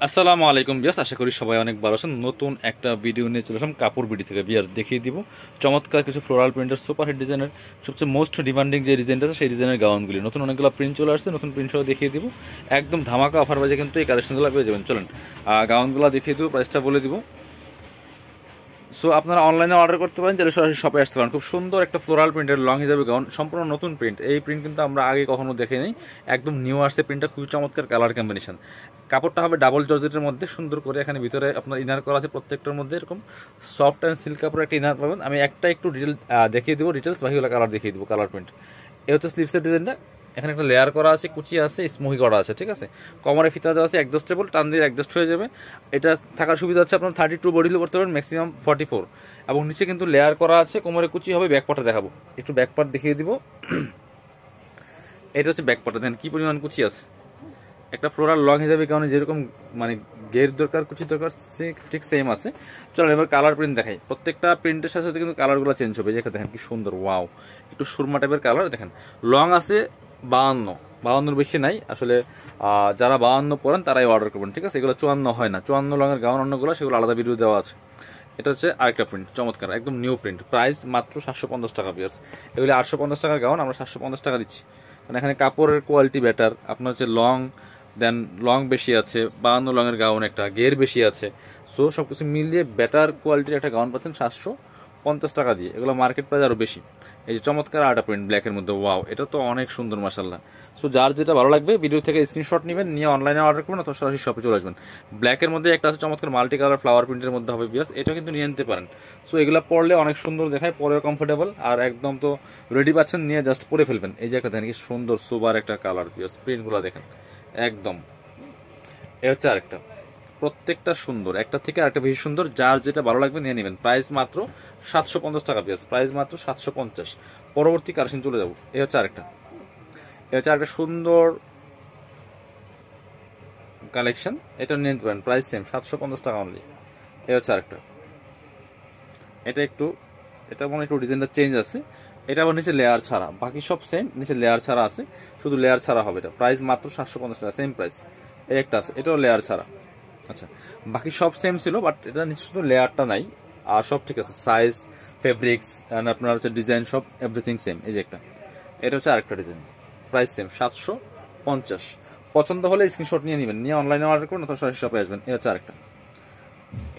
আসসালামু আলাইকুম বিয়াস, আশা করি সবাই অনেক ভালো আছেন। নতুন একটা ভিডিও নিয়ে চলে আসলাম কাপড় বিডি থেকে। বিয়াস দেখিয়ে দিব চমৎকার কিছু ফ্লোরাল প্রিন্টের সুপার হিট ডিজাইনের সবচেয়ে মোস্ট ডিমান্ডিং যে ডিজাইনটা আছে সেই ডিজাইনের গাউনগুলি নতুন অনেকগুলো প্রিন্ট চলে আসছে। নতুন প্রিন্ট সহ দেখিয়ে দিব, একদম ধামাকা অফার বাজে কিন্তু এই কালেকশনগুলো পেয়ে যাবেন। চলেন গাউনগুলো দেখিয়ে দিব, প্রাইসটা বলে দিব। সো আপনারা অনলাইনে অর্ডার করতে পারেন, যারা সরাসরি শপে আসতে পারেন। খুব সুন্দর একটা ফ্লোরাল প্রিন্টের লং হিসাবে গাউন, সম্পূর্ণ নতুন প্রিন্ট। এই প্রিন্ট কিন্তু আমরা আগে কখনো দেখিনি, একদম নিউ আসছে প্রিন্টটা, খুবই চমৎকার কালার কম্বিনেশন। কাপড়টা হবে ডাবল জর্জেটের মধ্যে সুন্দর করে, এখানে ভিতরে আপনার ইনার করা আছে, প্রত্যেকটার মধ্যে এরকম সফট অ্যান্ড সিল্ক কাপড়ের একটা ইনার পাবেন। আমি একটা একটু ডিটেল দেখিয়ে দেবো, ডিটেলস বাকিগুলো কালার দেখিয়ে দেবো। কালার প্রিন্ট এ হচ্ছে স্লিভসের ডিজাইনটা, এখানে একটা লেয়ার করা আছে, কুচি আছে, স্মোহি করা আছে, ঠিক আছে। কমরে ফিতা দেওয়া আছে, অ্যাডজাস্টেবল, টান দিয়ে অ্যাডজাস্ট হয়ে যাবে। এটা থাকার সুবিধা হচ্ছে আপনার 32 বডিতে করতে পারেন, ম্যাক্সিমাম 44। এবং নিচে কিন্তু লেয়ার করা আছে, কোমরে কুচি হবে। ব্যাকপার্টটা দেখাবো, একটু ব্যাকপার্ট দেখিয়ে দিব। এটা হচ্ছে ব্যাকপার্টটা, দেখেন কি পরিমাণ কুচি আছে। একটা ফ্লোরাল লং হিসাবে কারণে যেরকম মানে গের দরকার, কুচি দরকার, ঠিক সেম আছে। চলো এবার কালার প্রিন্ট দেখাই। প্রত্যেকটা প্রিন্টের সাথে সাথে কিন্তু কালারগুলো চেঞ্জ হবে। যেখানে দেখেন কি সুন্দর, ওয়াও, একটু সুরমা টাইপের কালার। দেখেন লং আছে 52 বেশি নাই আসলে। যারা 52 পরেন তারাই অর্ডার করবেন, ঠিক আছে। এগুলো 54 হয় না, 54 লঙের গাউন অন্যগুলো, সেগুলো আলাদা ভিডিও দেওয়া আছে। এটা হচ্ছে আরেকটা প্রিন্ট, চমৎকার একদম নিউ প্রিন্ট। প্রাইস মাত্র 750 টাকা পিয়ার্স। এগুলি 850 টাকার গাউন, আমরা 750 টাকা দিচ্ছি, কারণ এখানে কাপড়ের কোয়ালিটি বেটার। আপনার হচ্ছে লং, দেন লং বেশি আছে, 52 লঙের গাউন, একটা গের বেশি আছে। সো সব কিছু মিলিয়ে বেটার কোয়ালিটির একটা গাউন পাচ্ছেন 750 টাকা দিয়ে। এগুলো মার্কেট প্রাইস আরও বেশি। এই যে চমৎকার আরেকটা প্রিন্ট ব্ল্যাকের মধ্যে, ওয়াও, এটা তো অনেক সুন্দর মাশাআল্লাহ। সো যার যেটা ভালো লাগবে ভিডিও থেকে স্ক্রিনশট নেবেন, নিয়ে অনলাইনে অর্ডার করবেন অথবা সরাসরি শপে চলে আসবেন। ব্ল্যাকের মধ্যে একটা আছে চমৎকার মাল্টি কালার ফ্লাওয়ার প্রিন্টের মধ্যে হবে বিয়াস, এটা কিন্তু নিয়ে নিতে পারেন। সো এগুলো পরলে অনেক সুন্দর দেখায়, পরেও কমফোর্টেবল, আর একদম তো রেডি পাচ্ছেন, নিয়ে জাস্ট পরে ফেলবেন। এই যে একটা দেখেন কি সুন্দর সুপার একটা কালার বিয়াস, প্রিন্টগুলো দেখেন একদম। এ হচ্ছে আরেকটা, প্রত্যেকটা সুন্দর, একটা থেকে আরেকটা বেশি সুন্দর। যার যেটা ভালো লাগবে নিয়ে নেবেন। প্রাইস মাত্র 750 টাকা পিস, প্রাইস মাত্র 750। পরবর্তী কালেকশন চলে যাবো। এ হচ্ছে আরেকটা, এ হচ্ছে আরেকটা সুন্দর কালেকশন, এটা নিয়ে নিতে পারেন। প্রাইস সেম 750 টাকা অনলি। এ হচ্ছে আরেকটা, এটা একটু, এটা মনে একটু ডিজাইনটা চেঞ্জ আছে। এটা আবার নিচে লেয়ার ছাড়া, বাকি সব সেম, নিচে লেয়ার ছাড়া আছে, শুধু লেয়ার ছাড়া হবে। এটা প্রাইস মাত্র 750 টাকা, সেম প্রাইস। এই একটা আছে, এটাও লেয়ার ছাড়া। আচ্ছা, বাকি সব সেম ছিল, বাট এটা নিচে শুধু লেয়ারটা নাই, আর সব ঠিক আছে। সাইজ, ফেব্রিক্স অ্যান্ড আপনার হচ্ছে ডিজাইন, সব এভরিথিং সেম। এই যে একটা, এটা হচ্ছে আরেকটা ডিজাইন, প্রাইস সেম 750। পছন্দ হলে স্ক্রিনশট নিয়ে নেবেন, নিয়ে অনলাইনে অর্ডার করুন অথবা সরাসরি শপে আসবেন। এই হচ্ছে আরেকটা,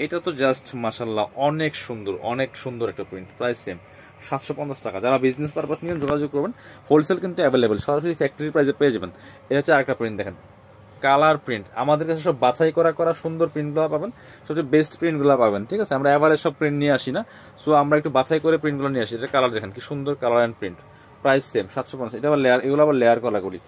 এটা তো জাস্ট মাশাল্লাহ অনেক সুন্দর, অনেক সুন্দর একটা প্রিন্ট। প্রাইস সেম 750 টাকা। যারা বিজনেস পারপাস নিয়ে যোগাযোগ করবেন, হোলসেল কিন্তু অ্যাভেলেবেল, সরাসরি ফ্যাক্টরি প্রাইসে পেয়ে যাবেন। এটা হচ্ছে আরেকটা প্রিন্ট, দেখেন কালার প্রিন্ট। আমাদের কাছে সব বাছাই করা সুন্দর প্রিন্টগুলো পাবেন, সবচেয়ে বেস্ট প্রিন্টগুলো পাবেন, ঠিক আছে। আমরা এভারেজ সব প্রিন্ট নিয়ে আসি না, সো আমরা একটু বাছাই করে প্রিন্টগুলো নিয়ে আসি। এটা কালার দেখেন কি সুন্দর colour and print. Price same 750। এটা আবার লেয়ার, এগুলো আবার লেয়ার করি।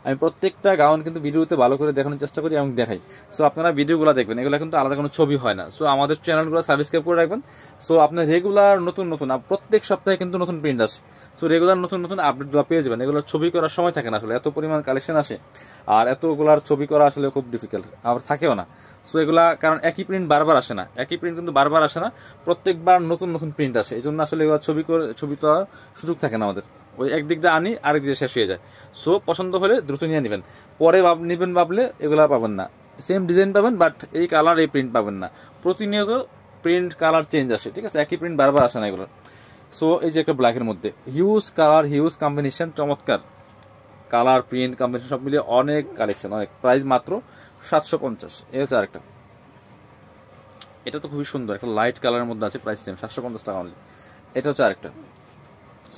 আমি প্রত্যেকটা গাউন কিন্তু ভিডিওতে ভালো করে দেখানোর চেষ্টা করি এবং দেখাই। সো আপনারা ভিডিওগুলো দেখবেন, এগুলো কিন্তু আলাদা কোনো ছবি হয় না। সো আমাদের চ্যানেলগুলো সাবস্ক্রাইব করে রাখবেন। সো আপনার রেগুলার নতুন প্রত্যেক সপ্তাহে কিন্তু নতুন প্রিন্ট আসে। সো রেগুলার নতুন আপডেটগুলো পেয়ে যাবেন। এগুলোর ছবি করার সময় থাকে না আসলে, এত পরিমাণ কালেকশন আসে, আর এতগুলার ছবি করা আসলে খুব ডিফিকাল্ট, আবার থাকেও না। সো এগুলা, কারণ একই প্রিন্ট বারবার আসে না, একই প্রিন্ট কিন্তু বারবার আসে না, প্রত্যেকবার নতুন প্রিন্ট আসে। এই জন্য আসলে এগুলো ছবি তো সুযোগ থাকে না আমাদের। ওই একদিক দিয়ে আনি, আরেক দিকে শেষ হয়ে যায়। সো পছন্দ হলে দ্রুত নিয়ে নেবেন, পরে নেবেন ভাবলে এগুলা পাবেন না। সেম ডিজাইন পাবেন, বাট এই কালার এই প্রিন্ট পাবেন না। প্রতিনিয়ত প্রিন্ট কালার চেঞ্জ আসে, ঠিক আছে, একই প্রিন্ট বারবার আসে না এগুলো। সো এই যে একটা ব্ল্যাকের মধ্যে হিউজ কালার, হিউজ কম্বিনেশন, চমৎকার কালার, প্রিন্ট, কম্বিনেশন সব মিলিয়ে অনেক কালেকশন, অনেক। প্রাইস মাত্র 750। এই হচ্ছে আরেকটা, এটা তো খুবই সুন্দর, একটা লাইট কালারের মধ্যে আছে, প্রাইস সেম 750 টাকা অনলি। এটা হচ্ছে আরেকটা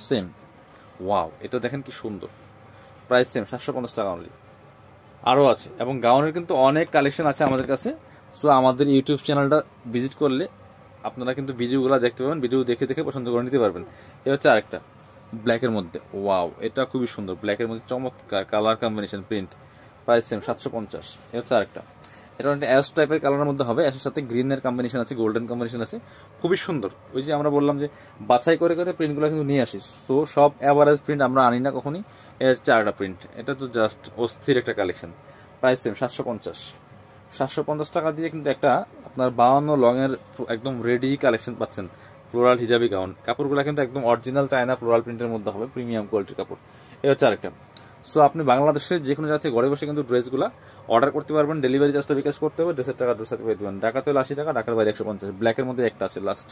সেম, ওয়াও, এটা দেখেন কি সুন্দর, প্রাইস সেম 750 টাকা অনলি। আরও আছে, এবং গাউনের কিন্তু অনেক কালেকশন আছে আমাদের কাছে। সো আমাদের ইউটিউব চ্যানেলটা ভিজিট করলে আপনারা কিন্তু ভিডিওগুলো দেখতে পাবেন, ভিডিও দেখে দেখে পছন্দ করে নিতে পারবেন। এ হচ্ছে আরেকটা ব্ল্যাকের মধ্যে, ওয়াও, এটা খুবই সুন্দর, ব্ল্যাকের মধ্যে চমৎকার colour combination, print, price same 750। এ হচ্ছে আরেকটা, এটা একটা অ্যাশ টাইপের কালারের মধ্যে হবে, অ্যাশের সাথে গ্রিনের কম্বিনেশন আছে, গোল্ডেন কম্বিনেশন আছে, খুবই সুন্দর। ওই যে আমরা বললাম যে বাছাই করে প্রিন্টগুলো কিন্তু নিয়ে আসি। সো সব অ্যাভারেজ প্রিন্ট আমরা আনি না কখনই। এর হচ্ছে আরেকটা প্রিন্ট, এটা তো জাস্ট অস্থির একটা কালেকশন। Price same 750। 750 টাকা দিয়ে কিন্তু একটা আপনার 52 লংয়ের একদম রেডি কালেকশন পাচ্ছেন, ফ্লোরাল হিজাবি গাউন। কাপড়গুলো কিন্তু একদম অরিজিনাল চায়না ফ্লোরাল প্রিন্টের মধ্যে হবে, প্রিমিয়াম কোয়ালিটির কাপড়। এই হচ্ছে আরেকটা সো আপনি বাংলাদেশের যে কোনো জায়গা থেকে ঘরে বসে কিন্তু ড্রেসগুলো অর্ডার করতে পারবেন, ডেলিভারি চার্জটা বিকাশ করতে হবে, ড্রেসের টাকা ড্রেস সাথে পেয়ে দেবেন। ঢাকাতে হলে 80 টাকা, ঢাকার বাইরে 150, ব্ল্যাকের মধ্যে একটা আছে লাস্ট,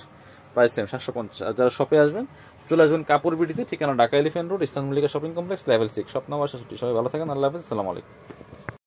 প্রাইস সেম 750। আর যারা শপে আসবেন চলে আসবেন কাপড় বিডিতে, ঠিকানা Dhaka elephant road, eastern Mallika shopping complex, level 6, shop number 67। সবাই ভালো থাকেন, আল্লাহ হাফেজ, আসসালামু আলাইকুম।